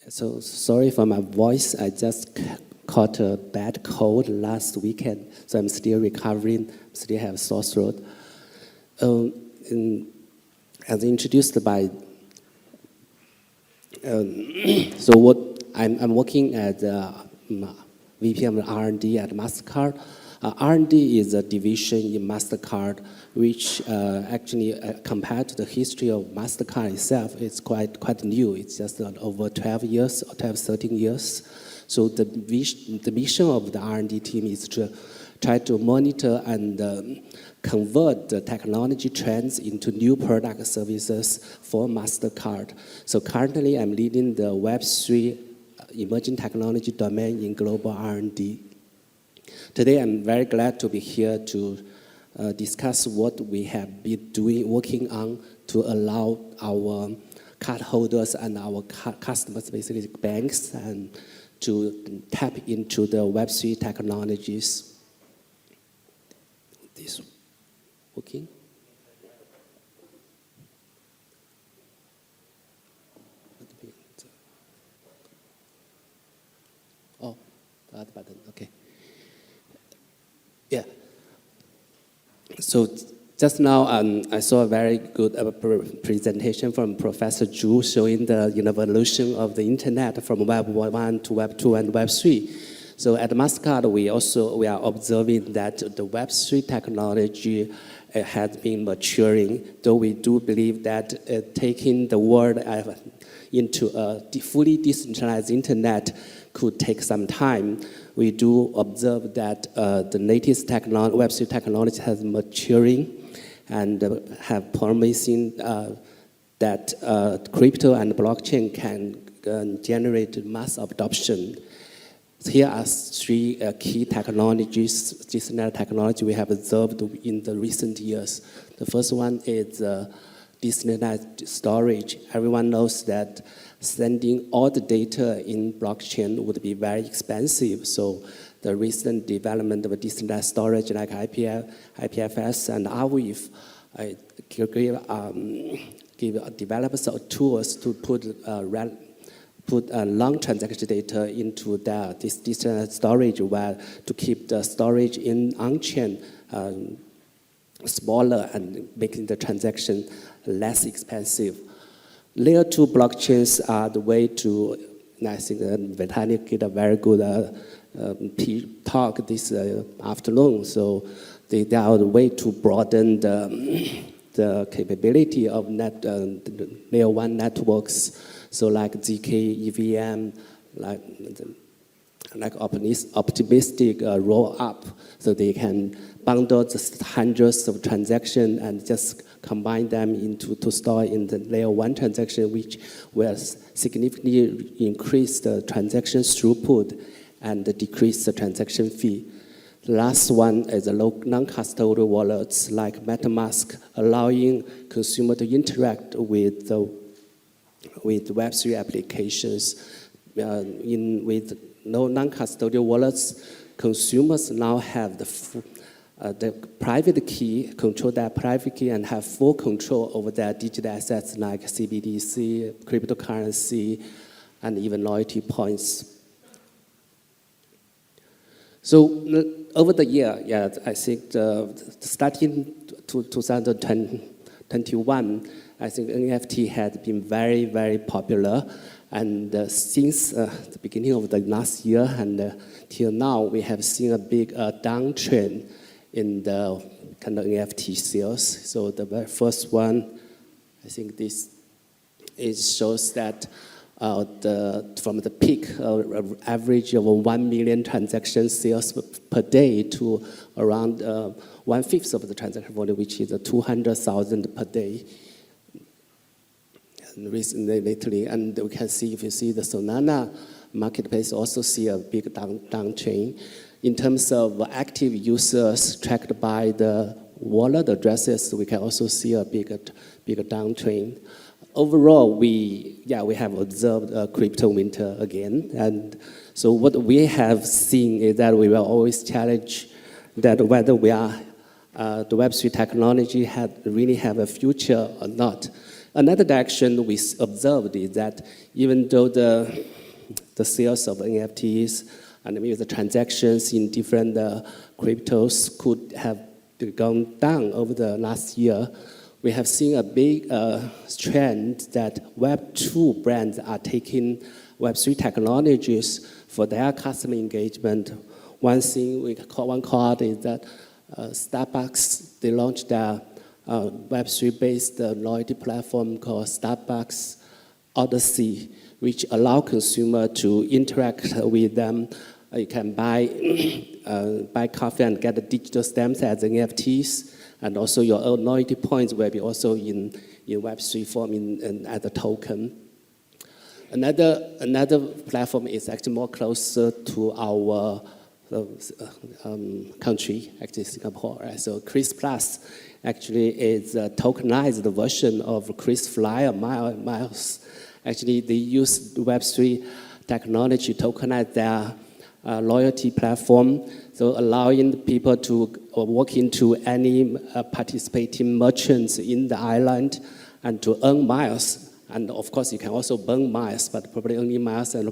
So sorry for my voice. I just caught a bad cold last weekend, so I'm still recovering. Still have sore throat. As introduced by, so what I'm working at VP of R&D at Mastercard. R&D is a division in Mastercard, which actually, compared to the history of Mastercard itself, it's quite new. It's just over 12 years, or 12, 13 years. So the mission of the R&D team is to try to monitor and convert the technology trends into new product services for Mastercard. So currently, I'm leading the Web3 emerging technology domain in global R&D. Today, I'm very glad to be here to discuss what we have been working on to allow our cardholders and our customers, basically banks, and to tap into the Web3 technologies. This working? Oh, the other button, okay. Yeah. So just now, I saw a very good presentation from Professor Zhu showing the evolution of the internet from Web 1 to Web 2 and Web 3. So at Mastercard, we are observing that the Web 3 technology has been maturing, though we do believe that taking the world into a fully decentralized internet could take some time. We do observe that the latest Web 3 technology has maturing and have promising that crypto and blockchain can generate mass adoption. Here are three key technologies, decentralized technology we have observed in the recent years. The first one is decentralized storage. Everyone knows that sending all the data in blockchain would be very expensive. So the recent development of decentralized storage like IPFS and Arweave give developers tools to put long transaction data into this decentralized storage, where to keep the storage in on-chain smaller and making the transaction less expensive. Layer 2 blockchains are the way to, I think Vitaly did a very good talk this afternoon. So they are the way to broaden the capability of layer 1 networks. So like ZK, EVM, like optimistic roll-up, so they can bundle the hundreds of transactions and just combine them to store in the layer 1 transaction, which will significantly increase the transaction throughput and decrease the transaction fee. The last one is the non-custodial wallets like MetaMask, allowing consumers to interact with Web3 applications. With no non-custodial wallets, consumers now have the private key, control their private key, and have full control over their digital assets like CBDC, cryptocurrency, and even loyalty points. So over the year, I think starting 2021, I think NFT had been very, very popular. And since the beginning of the last year and till now, we have seen a big downtrend in the kind of NFT sales. So the very first one, I think this shows that from the peak average of 1 million transaction sales per day to around 1/5 of the transaction volume, which is 200,000 per day. Recently, lately, and we can see, if you see the Solana marketplace, also see a big downtrend. In terms of active users tracked by the wallet addresses, we can also see a bigger downtrend. Overall, we have observed a crypto winter again. And so what we have seen is that we will always challenge that whether we are, the Web3 technology really have a future or not. Another direction we observed is that even though the the sales of NFTs, and maybe the transactions in different cryptos could have gone down over the last year. We have seen a big trend that Web2 brands are taking Web3 technologies for their customer engagement. One thing one call is that Starbucks, they launched their Web3-based loyalty platform called Starbucks Odyssey, which allow consumer to interact with them. You can buy coffee and get the digital stamps as NFTs, and also your own loyalty points will be also in Web3 form as a token. Another platform is actually more closer to our country, actually Singapore. Right? So Chris Plus actually is a tokenized version of Chris Flyer Miles. Actually, they use Web3 technology to tokenize their loyalty platform, so allowing people to walk into any participating merchants in the island and to earn miles. And of course, you can also burn miles, but probably only miles, and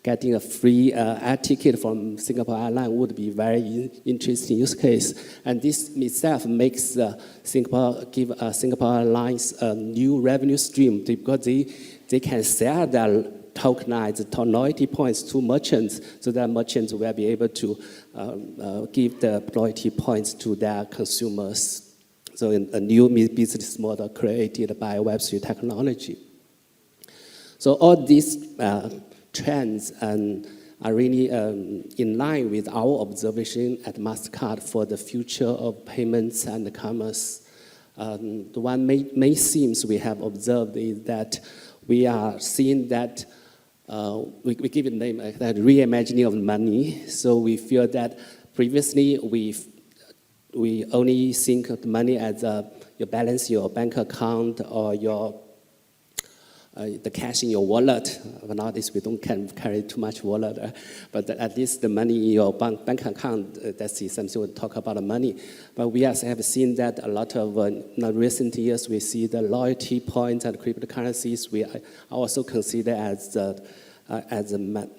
getting a free air ticket from Singapore Airlines would be very interesting use case. And this itself makes Singapore Airlines a new revenue stream because they can sell their tokenized loyalty points to merchants, so that merchants will be able to give the loyalty points to their consumers. So a new business model created by Web3 technology. So all these trends are really in line with our observation at Mastercard for the future of payments and commerce. The one main themes we have observed is that we are seeing that we give it a name like that, reimagining of money. So we feel that previously we only think of money as your balance, your bank account, or the cash in your wallet. But nowadays we don't carry too much wallet, but at least the money in your bank account, that's something we'll talk about the money. But we also have seen that a lot of, in recent years, we see the loyalty points and cryptocurrencies we also consider as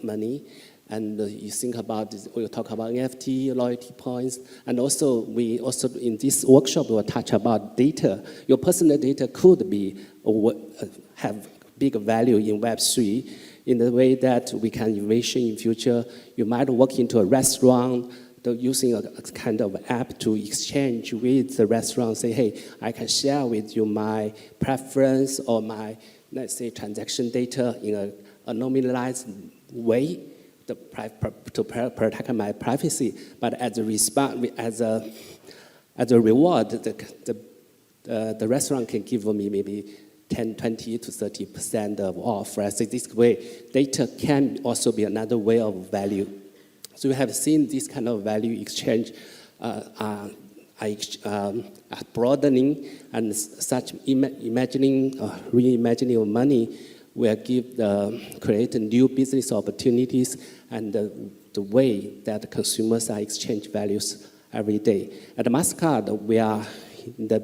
money. And you think about this, we'll talk about NFT, loyalty points, and also in this workshop we'll touch about data. Your personal data could be have big value in Web3 in the way that we can envision in future. You might walk into a restaurant using a kind of app to exchange with the restaurant, say, hey, I can share with you my preference or my, let's say, transaction data in a nominalized way to protect my privacy. But as a response, as a reward, the restaurant can give me maybe 10, 20 to 30% of off. Right? So this way, data can also be another way of value. So we have seen this kind of value exchange broadening, and such reimagining of money will create new business opportunities and the way that consumers are exchange values every day. At Mastercard, we are in the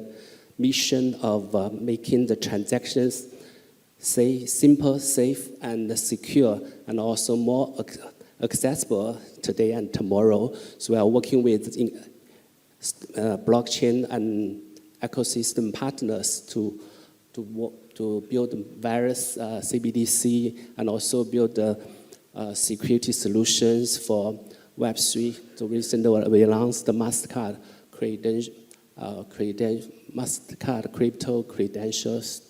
mission of making the transactions simple, safe, and secure, and also more accessible today and tomorrow. So we are working with blockchain and ecosystem partners to build various CBDC and also build security solutions for Web3. So recently we announced the Mastercard Mastercard crypto credentials.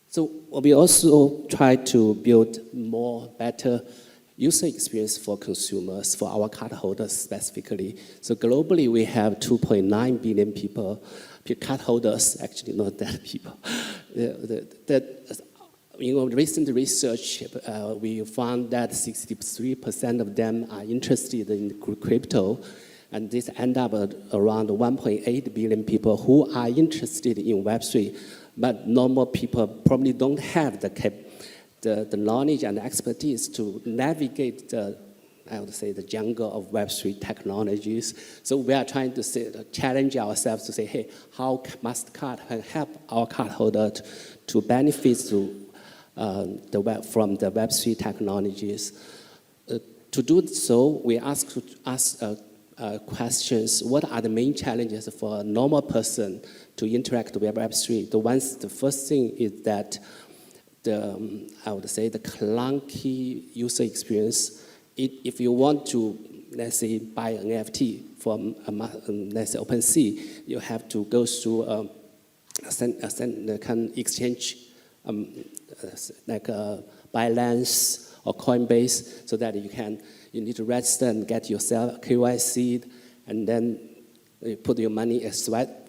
So we also try to build better user experience for consumers, for our cardholders specifically. So globally, we have 2.9 billion people, cardholders, actually not that people. Recent research, we found that 63% of them are interested in crypto, and this end up at around 1.8 billion people who are interested in Web3, but normal people probably don't have the knowledge and expertise to navigate the jungle of Web3 technologies. So we are trying to challenge ourselves to say, hey, how Mastercard can help our cardholder to benefit from the Web3 technologies. To do so, we ask questions. What are the main challenges for a normal person to interact with Web3? The first thing is that I would say the clunky user experience. If you want to, let's say, buy an NFT from, let's say, OpenSea, you have to go through a kind of exchange, like Binance or Coinbase, so that you need to register and get yourself KYC, and then you put your money,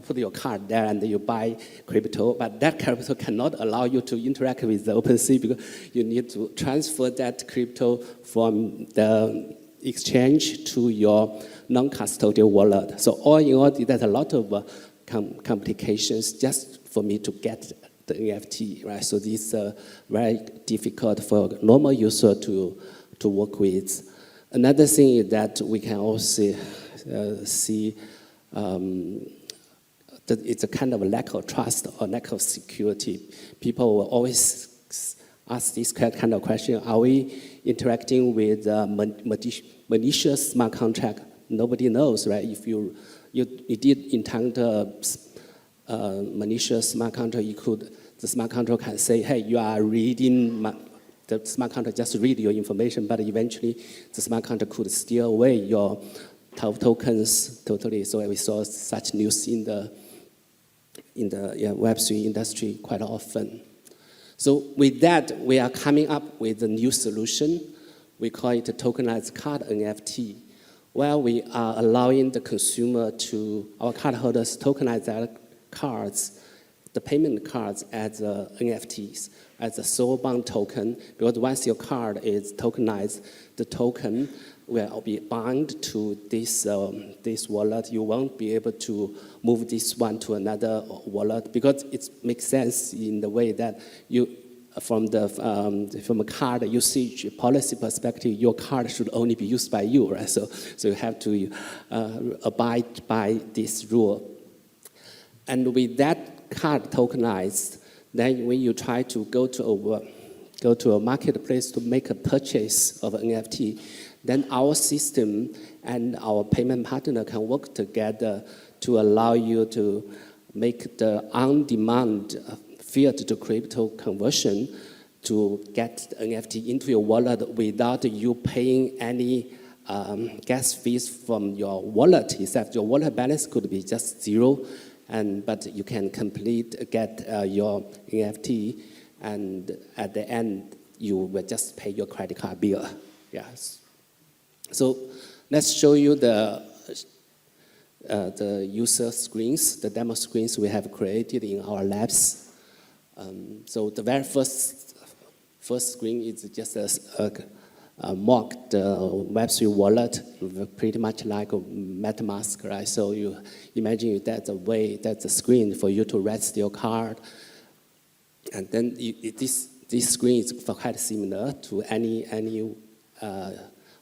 put your card there, and then you buy crypto. But that crypto cannot allow you to interact with the OpenSea because you need to transfer that crypto from the exchange to your non-custodial wallet. So all in all, there's a lot of complications just for me to get the NFT, right? So this is very difficult for a normal user to work with. Another thing is that we can also see that it's a kind of a lack of trust or lack of security. People will always ask this kind of question: are we interacting with malicious smart contract? Nobody knows, right? If you did encounter malicious smart contract, the smart contract can say, hey, you are reading, the smart contract just read your information, but eventually the smart contract could steal away your tokens totally. So we saw such news in the Web3 industry quite often. So with that, we are coming up with a new solution. We call it a tokenized card NFT, where we are allowing the consumer our cardholders tokenize their cards, the payment cards as NFTs, as a soul-bound token, because once your card is tokenized, the token will be bound to this wallet. You won't be able to move this one to another wallet, because it makes sense in the way that from a card usage policy perspective, your card should only be used by you, right? So you have to abide by this rule. And with that card tokenized, then when you try to go to a marketplace to make a purchase of an NFT, then our system and our payment partner can work together to allow you to make the on-demand fiat to crypto conversion to get NFT into your wallet without you paying any gas fees from your wallet, except your wallet balance could be just zero, but you can get your NFT, and at the end you will just pay your credit card bill. Yes. So let's show you the user screens, the demo screens we have created in our labs. So the very first screen is just a mocked Web3 wallet, pretty much like a MetaMask, right? So you imagine that's a screen for you to register your card. And then this screen is quite similar to any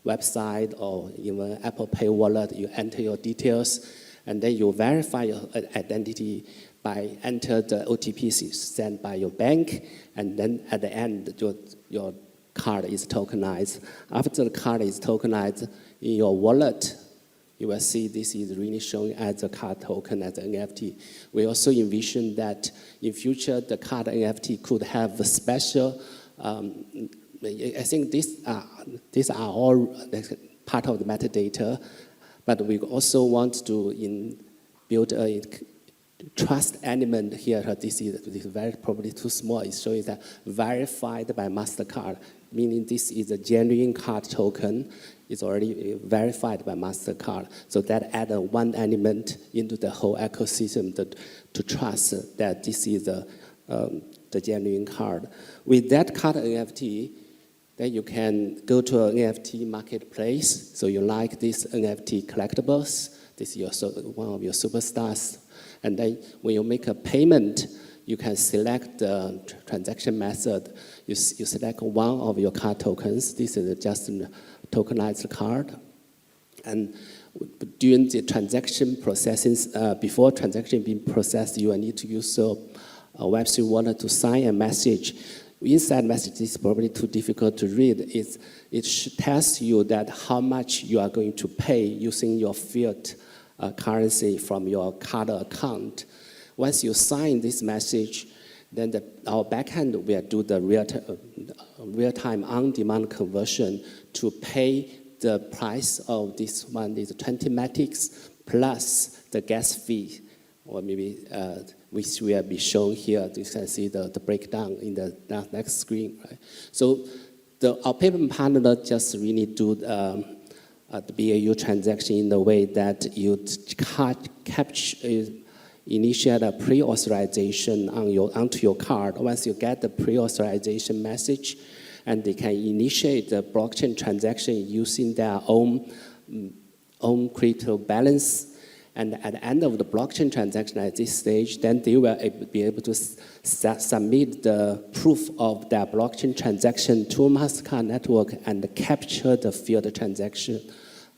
website or even Apple Pay wallet. You enter your details, and then you verify your identity by enter the OTP sent by your bank, and then at the end, your card is tokenized. After the card is tokenized in your wallet, you will see this is really showing as a card token, as an NFT. We also envision that in future, the card NFT could have a special, I think these are all part of the metadata, but we also want to build a trust element here. This is very probably too small. It's showing that verified by Mastercard, meaning this is a genuine card token. It's already verified by Mastercard. So that adds one element into the whole ecosystem to trust that this is the genuine card. With that card NFT, then you can go to an NFT marketplace. So you like these NFT collectibles. This is one of your superstars. And then when you make a payment, you can select the transaction method. You select one of your card tokens. This is just a tokenized card. And during the transaction processing, before transaction being processed, you will need to use a Web3 wallet to sign a message. inside message is probably too difficult to read. It tells you that how much you are going to pay using your fiat currency from your card account. Once you sign this message, then our backend will do the real-time on-demand conversion to pay the price of this one is 20 metrics plus the gas fee, or maybe which will be shown here. You can see the breakdown in the next screen. Right? So our payment partner just really do the BAU transaction in the way that you initiate a pre-authorization onto your card. Once you get the pre-authorization message, and they can initiate the blockchain transaction using their own crypto balance. And at the end of the blockchain transaction at this stage, then they will be able to submit the proof of their blockchain transaction to Mastercard network and capture the fiat transaction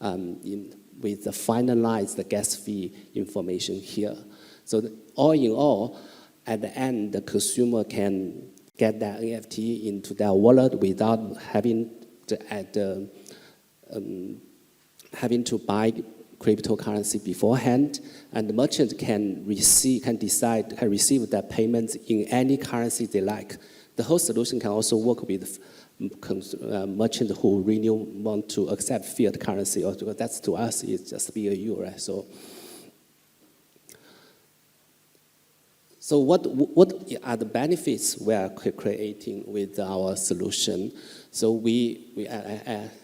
with the finalized gas fee information here. So all in all, at the end, the consumer can get that NFT into their wallet without having to buy cryptocurrency beforehand, and the merchant can receive their payments in any currency they like. The whole solution can also work with merchants who really want to accept fiat currency, or that's to us it's just BAU, right? So what are the benefits we are creating with our solution? So we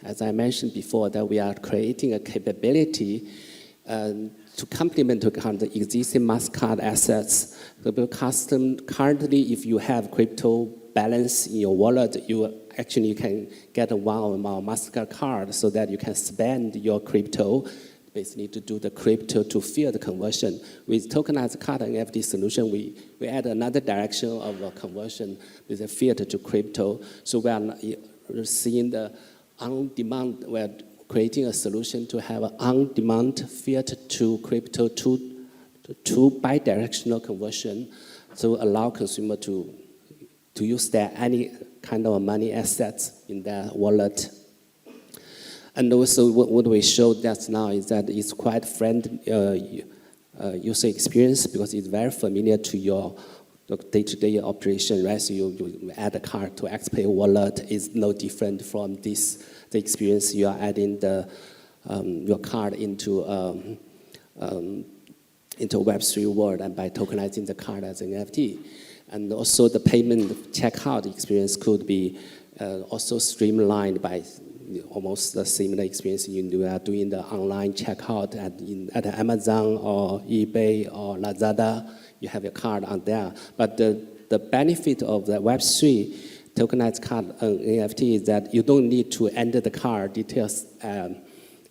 as I mentioned before, that we are creating a capability to complement the existing Mastercard assets. Currently, if you have crypto balance in your wallet, you actually can get one of our Mastercard card so that you can spend your crypto, basically to do the crypto to fiat conversion. With tokenized card and NFT solution, we add another direction of conversion with the fiat to crypto. So we are seeing the on-demand, we're creating a solution to have an on-demand fiat to crypto to bi-directional conversion to allow consumer to use their any kind of money assets in their wallet. And also what we showed just now is that it's quite friendly user experience because it's very familiar to your day-to-day operation, right? So you add a card to XPay wallet is no different from the experience you are adding your card into Web3 world and by tokenizing the card as an NFT. And also the payment checkout experience could be also streamlined by almost the similar experience you are doing the online checkout at Amazon or eBay or Lazada. You have your card on there. But the benefit of the Web3 tokenized card NFT is that you don't need to enter the card details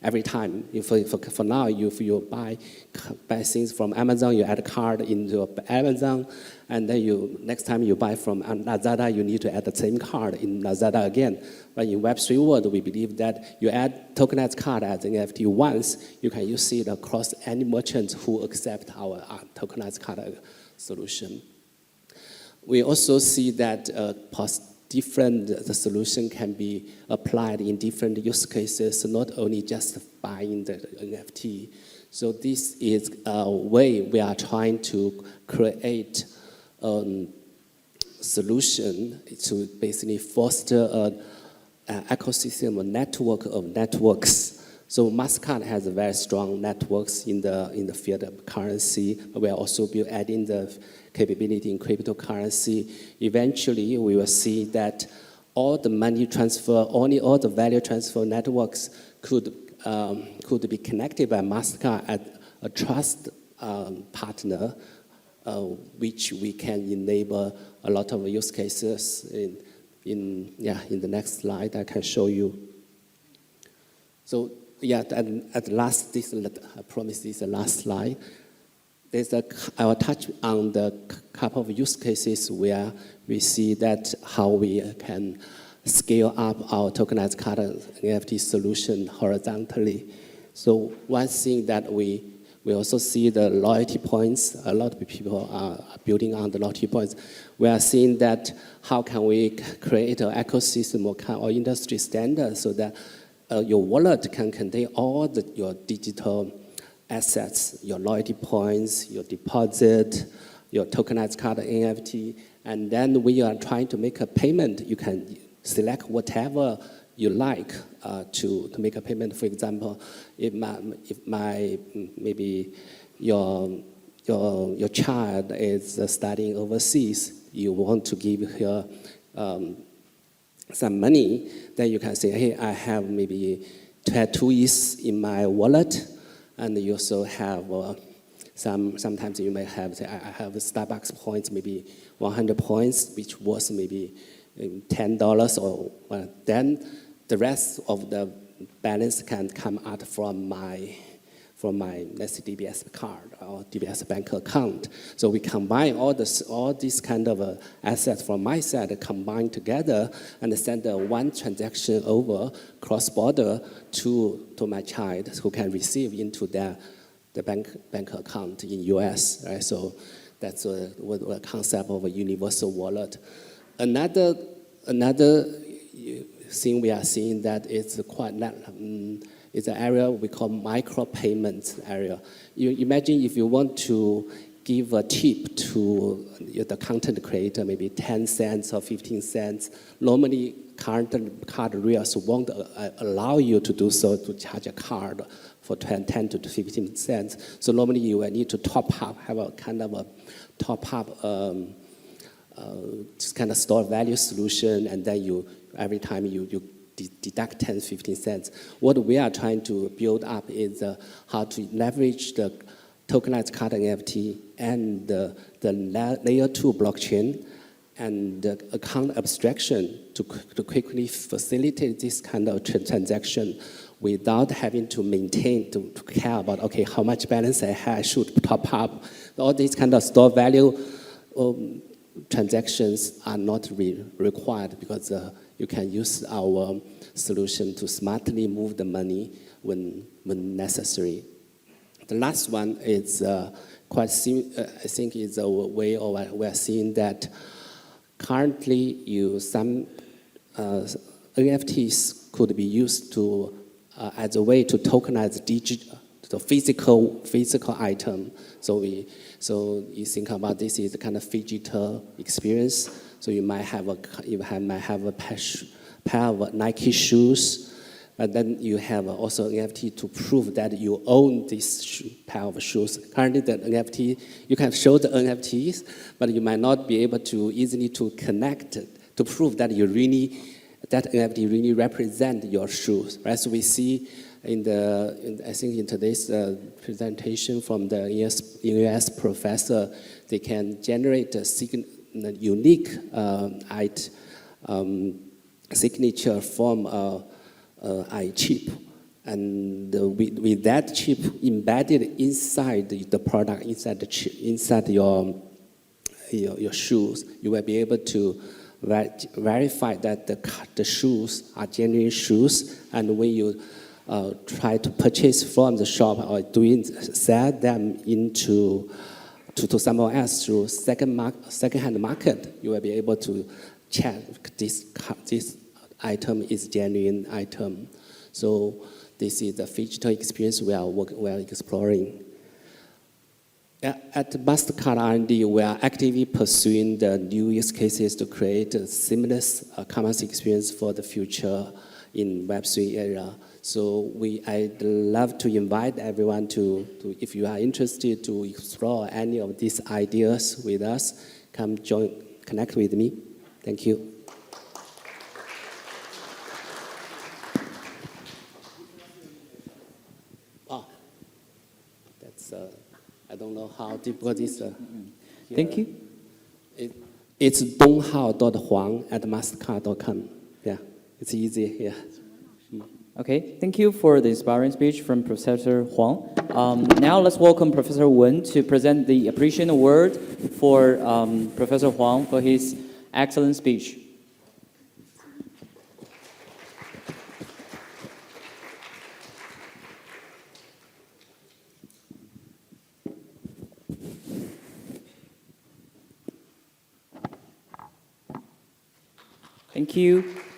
every time. For now, if you buy things from Amazon, you add a card into Amazon, and then next time you buy from Lazada, you need to add the same card in Lazada again. But in Web3 world, we believe that you add tokenized card as an NFT once, you can use it across any merchant who accept our tokenized card solution. We also see that the solution can be applied in different use cases, not only just buying the NFT. So this is a way we are trying to create a solution to basically foster an ecosystem, a network of networks. So Mastercard has a very strong networks in the field of currency. We are also adding the capability in cryptocurrency. Eventually, we will see that all the money transfer, all the value transfer networks could be connected by Mastercard as a trust partner, which we can enable a lot of use cases. In the next slide, I can show you. So at last, I promise this is the last slide. I will touch on the couple of use cases where we see that how we can scale up our tokenized card and NFT solution horizontally. So one thing that we We also see the loyalty points. A lot of people are building on the loyalty points. We are seeing that how can we create an ecosystem or industry standard so that your wallet can contain all your digital assets, your loyalty points, your deposit, your tokenized card NFT, and then when you are trying to make a payment, you can select whatever you like to make a payment. For example, maybe your child is studying overseas, you want to give her some money, then you can say, hey, I have maybe 2 ETH in my wallet, and you also have sometimes you may have, say, I have Starbucks points, maybe 100 points, which was maybe $10, or then the rest of the balance can come out from my, let's say, DBS card or DBS bank account. So we combine all these kind of assets from my side, combine together and send one transaction over cross-border to my child, who can receive into the bank account in US. Right? So that's a concept of a universal wallet. Another thing we are seeing that is quite is an area we call micropayments area. You imagine if you want to give a tip to the content creator, maybe 10 cents or 15 cents. Normally, card readers won't allow you to do so, to charge a card for 10 to 15 cents. So normally you will need to top up, have a kind of a top up just kind of store value solution, and then every time you deduct 10, 15 cents. What we are trying to build up is how to leverage the tokenized card NFT and the layer 2 blockchain and account abstraction to quickly facilitate this kind of transaction without having to maintain, to care about, okay, how much balance I should top up. All these kind of store value transactions are not required because you can use our solution to smartly move the money when necessary. The last one is I think is a way of we're seeing that currently some NFTs could be used to as a way to tokenize the physical item. So you think about this is a kind of digital experience. So you might have a pair of Nike shoes, but then you have also an NFT to prove that you own this pair of shoes. Currently, the NFT, you can show the NFTs, but you might not be able to easily to connect to prove that that NFT really represent your shoes. Right? So we see I think in today's presentation from the US professor, they can generate a unique signature from a chip, and with that chip embedded inside the product, inside your shoes, you will be able to verify that the shoes are genuine shoes, and when you try to purchase from the shop or sell them to someone else through second-hand market, you will be able to check this item is genuine item. So this is the digital experience we are exploring. At Mastercard R&D, we are actively pursuing the new use cases to create a seamless commerce experience for the future in Web3 era. So I'd love to invite everyone to, if you are interested to explore any of these ideas with us, come connect with me. Thank you. I don't know how difficult this is. Thank you. It's donghao.huang@mastercard.com. Yeah, it's easy. Yeah. Okay, thank you for the inspiring speech from Professor Huang. Now let's welcome Professor Wen to present the appreciation award for Professor Huang for his excellent speech. Thank you.